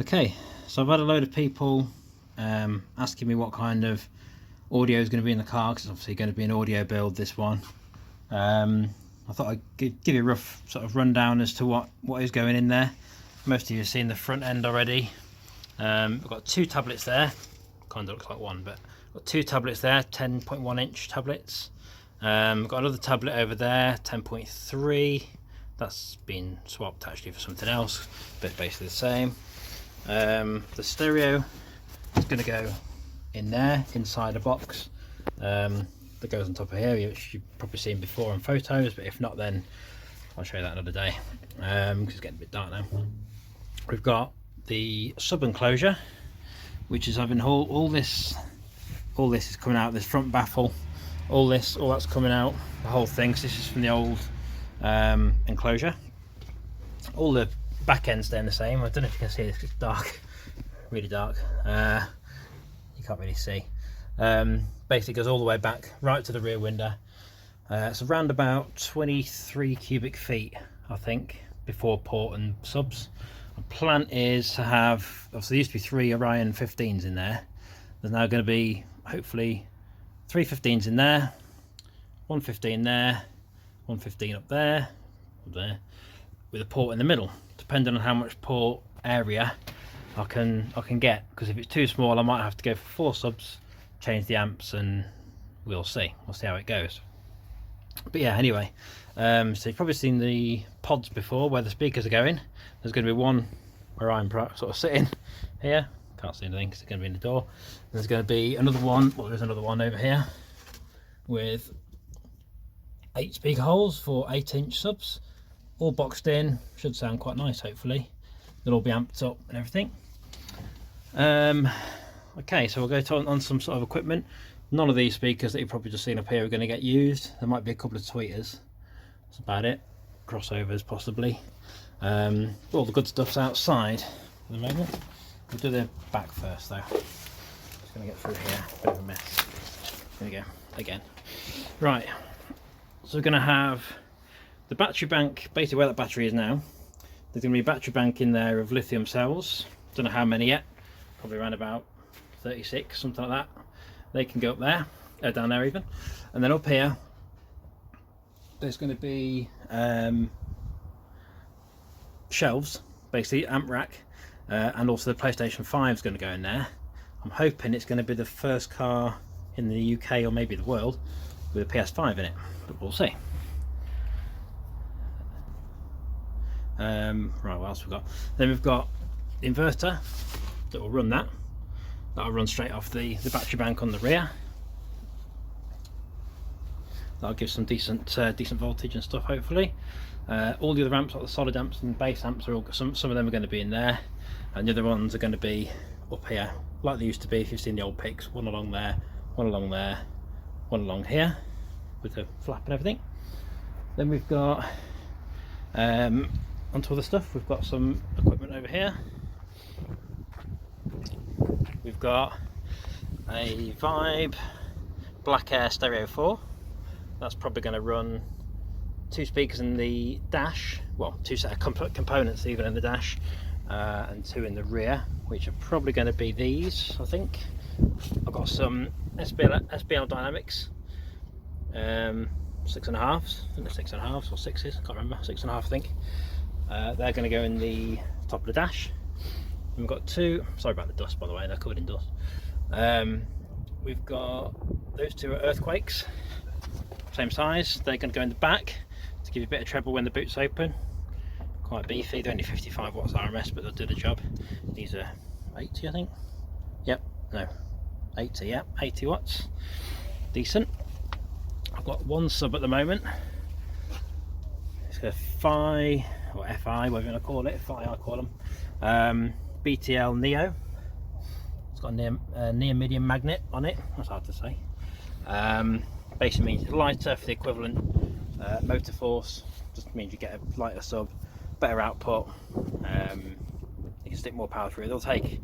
Okay, so I've had a load of people asking me what kind of audio is going to be in the car, because it's obviously going to be an audio build, this one. I thought I'd give you a rough sort of rundown as to what is going in there. Most of you have seen the front end already. I've got two tablets there, kind of looks like one, but I've got two tablets there, 10.1 inch tablets. I've got another tablet over there, 10.3. That's been swapped actually for something else, but basically the same. The stereo is going to go in there, inside a box that goes on top of here, which you've probably seen before on photos, but if not, then I'll show you that another day, because it's getting a bit dark now. We've got the sub enclosure, which is having all this is coming out, this front baffle, all that's coming out, the whole thing. So this is from the old enclosure. All the back end's staying the same. I don't know if you can see this, it's dark, really dark. You can't really see. Basically goes all the way back right to the rear window. It's around about 23 cubic feet, I think, before port and subs. The plan is to have, obviously there used to be 3 Orion 15s in there. There's now going to be hopefully 3 15s in there, 1 15 there, 1 15 up there, with a port in the middle, depending on how much port area I can get, because if it's too small I might have to go for 4 subs, change the amps, and we'll see how it goes. But yeah, anyway, so you've probably seen the pods before where the speakers are going. There's going to be one where I'm sort of sitting here, can't see anything because it's going to be in the door. There's going to be another one, well there's another one over here with 8 speaker holes for 8-inch subs, all boxed in. Should sound quite nice, hopefully. They'll all be amped up and everything. Okay, so we'll go on some sort of equipment. None of these speakers that you've probably just seen up here are going to get used. There might be a couple of tweeters, that's about it. Crossovers possibly. All the good stuff's outside for the moment. We'll do the back first though. Just going to get through here, bit of a mess. There we go, again. Right, so we're going to have the battery bank, basically where that battery is now. There's going to be a battery bank in there of lithium cells. Don't know how many yet, probably around about 36, something like that. They can go up there, down there even. And then up here, there's going to be shelves, basically, amp rack, and also the PlayStation 5 is going to go in there. I'm hoping it's going to be the first car in the UK or maybe the world with a PS5 in it, but we'll see. Right, what else we've got? Then we've got the inverter that will run that. That'll run straight off the battery bank on the rear. That'll give some decent voltage and stuff, hopefully. All the other amps, like the solid amps and bass amps, are all, some of them are going to be in there, and the other ones are going to be up here, like they used to be if you've seen the old pics. One along there, one along there, one along here, with the flap and everything. Then we've got onto other stuff. We've got some equipment over here. We've got a Vibe Black Air Stereo 4. That's probably going to run 2 speakers in the dash, well 2 set of components even in the dash, and 2 in the rear, which are probably going to be these, I think. I've got some SBL Dynamics 6.5s, I think they're 6.5s or 6s, I can't remember, 6.5 I think. They're going to go in the top of the dash. And we've got 2, sorry about the dust by the way, they're covered in dust. We've got those 2 are Earthquakes, same size. They're going to go in the back to give you a bit of treble when the boot's open. Quite beefy, they're only 55 watts RMS, but they'll do the job. These are 80 I think. Yep, no, 80, yep, 80 watts. Decent. I've got one sub at the moment. It's a Fi, or Fi, whatever you want to call it, Fi I call them. BTL Neo. It's got a neodymium magnet on it. That's hard to say. Basically means it's lighter for the equivalent motor force. Just means you get a lighter sub, better output. You can stick more power through. They'll take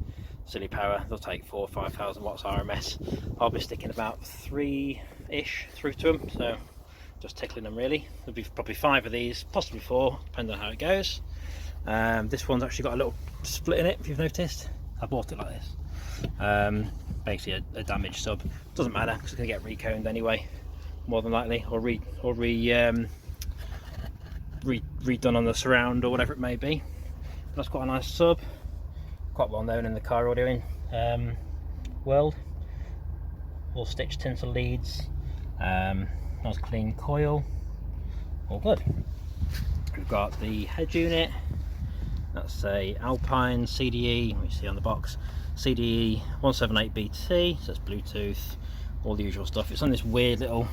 silly power. They'll take 4,000 or 5,000 watts RMS. I'll be sticking about 3-ish through to them. So just tickling them really. There'll be probably 5 of these, possibly 4, depending on how it goes. This one's actually got a little split in it, if you've noticed. I bought it like this. Basically a damaged sub. Doesn't matter because it's going to get reconed anyway, more than likely, or redone on the surround or whatever it may be. That's quite a nice sub, quite well known in the car audioing world. All stitched tinsel leads, nice clean coil, all good. We've got the head unit. That's a Alpine CDE, we see on the box, CDE 178BT, so it's Bluetooth, all the usual stuff. It's on this weird little,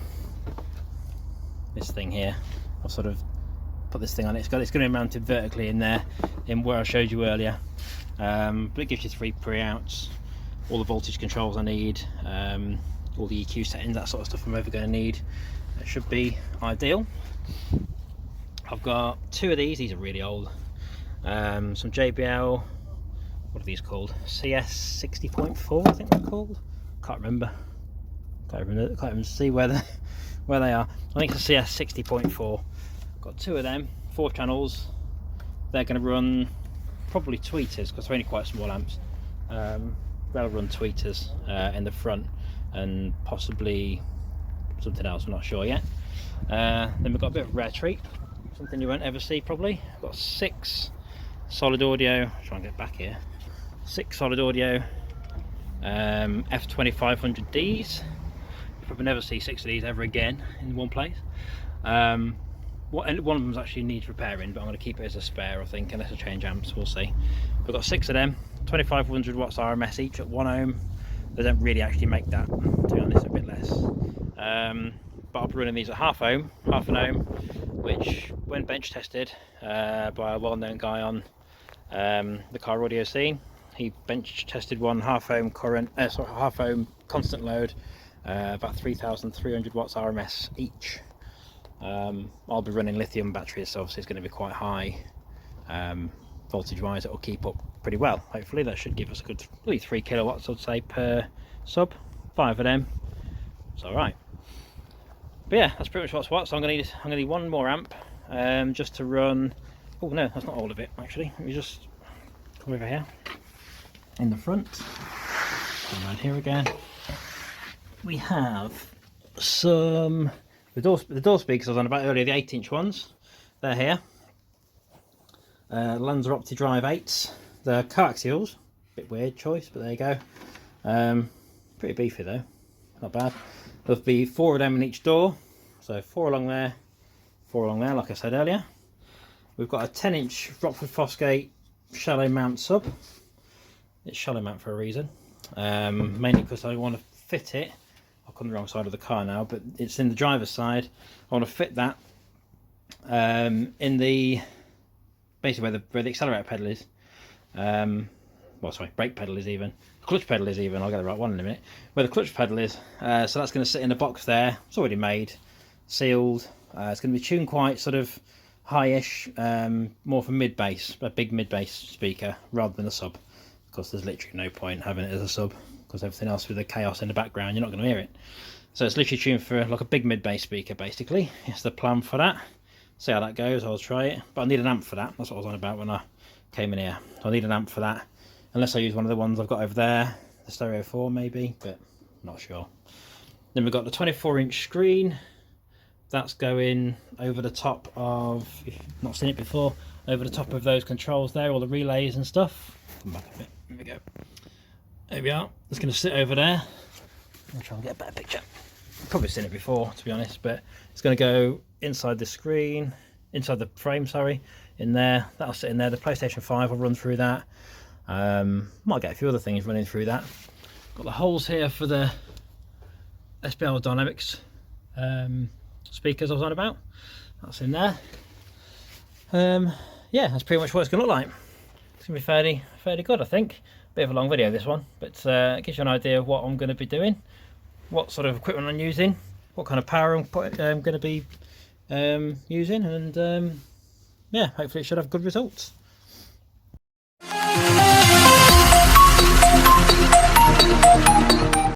this thing here. I'll sort of put this thing on it. It's going to be mounted vertically in there, in where I showed you earlier. But it gives you 3 pre-outs, all the voltage controls I need, all the EQ settings, that sort of stuff I'm ever going to need. It should be ideal. I've got 2 of these are really old. Some JBL, what are these called? CS 60.4 I think they're called. Can't remember. Can't even see where they are. I think it's a CS 60.4. Got 2 of them, 4 channels. They're going to run probably tweeters because they're only quite small amps. They'll run tweeters in the front and possibly something else, I'm not sure yet. Then we've got a bit of rare treat, something you won't ever see probably. I've got 6 solid audio, try and get back here, 6 solid audio F2500Ds. You probably never see 6 of these ever again in one place. One of them actually needs repairing, but I'm going to keep it as a spare, I think, unless I change amps, we'll see. We've got 6 of them, 2500 watts RMS each at 1 ohm. They don't really actually make that, to be honest, a bit less. But I'll be running these at half an ohm, which when bench tested by a well-known guy on the car audio scene, he bench tested one half ohm constant load, about 3,300 watts RMS each. I'll be running lithium batteries, so obviously it's going to be quite high voltage wise. It will keep up pretty well. Hopefully that should give us a good 3 kilowatts, I'd say, per sub. 5 of them, it's all right. But yeah, that's pretty much what's what. So I'm gonna need 1 more amp just to run. Oh no, that's not all of it actually. Let me just come over here in the front. Come around here again. We have some the door speakers I was on about earlier, the 8-inch ones. They're here. Lanza OptiDrive 8s. The coaxials. Bit weird choice, but there you go. Pretty beefy though. Not bad. There'll be 4 of them in each door, so 4 along there, 4 along there, like I said earlier. We've got a 10-inch Rockford Fosgate shallow mount sub. It's shallow mount for a reason, mainly because I want to fit it. I've come the wrong side of the car now, but it's in the driver's side. I want to fit that in the basically where the accelerator pedal is. Well, sorry, brake pedal is even. Clutch pedal is even. I'll get the right one in a minute. Where the clutch pedal is. So that's going to sit in a box there. It's already made, sealed. It's going to be tuned quite sort of high-ish, more for mid-bass, a big mid-bass speaker rather than a sub. Because there's literally no point having it as a sub, because everything else with the chaos in the background, you're not going to hear it. So it's literally tuned for like a big mid-bass speaker, basically. It's the plan for that. See how that goes. I'll try it, but I need an amp for that. That's what I was on about when I came in here. So I need an amp for that. Unless I use one of the ones I've got over there, the Stereo 4 maybe, but I'm not sure. Then we've got the 24-inch screen. That's going over the top of, if you've not seen it before, over the top of those controls there, all the relays and stuff. Come back a bit, here we go. There we are, it's going to sit over there. I'll try and get a better picture. You've probably seen it before, to be honest, but it's going to go inside the screen, inside the frame, sorry, in there. That'll sit in there. The PlayStation 5 will run through that. Might get a few other things running through that. Got the holes here for the SBL Dynamics speakers I was on about. That's in there. Yeah, that's pretty much what it's going to look like. It's going to be fairly good, I think. Bit of a long video, this one, but it gives you an idea of what I'm going to be doing, what sort of equipment I'm using, what kind of power I'm going to be using, and yeah, hopefully it should have good results.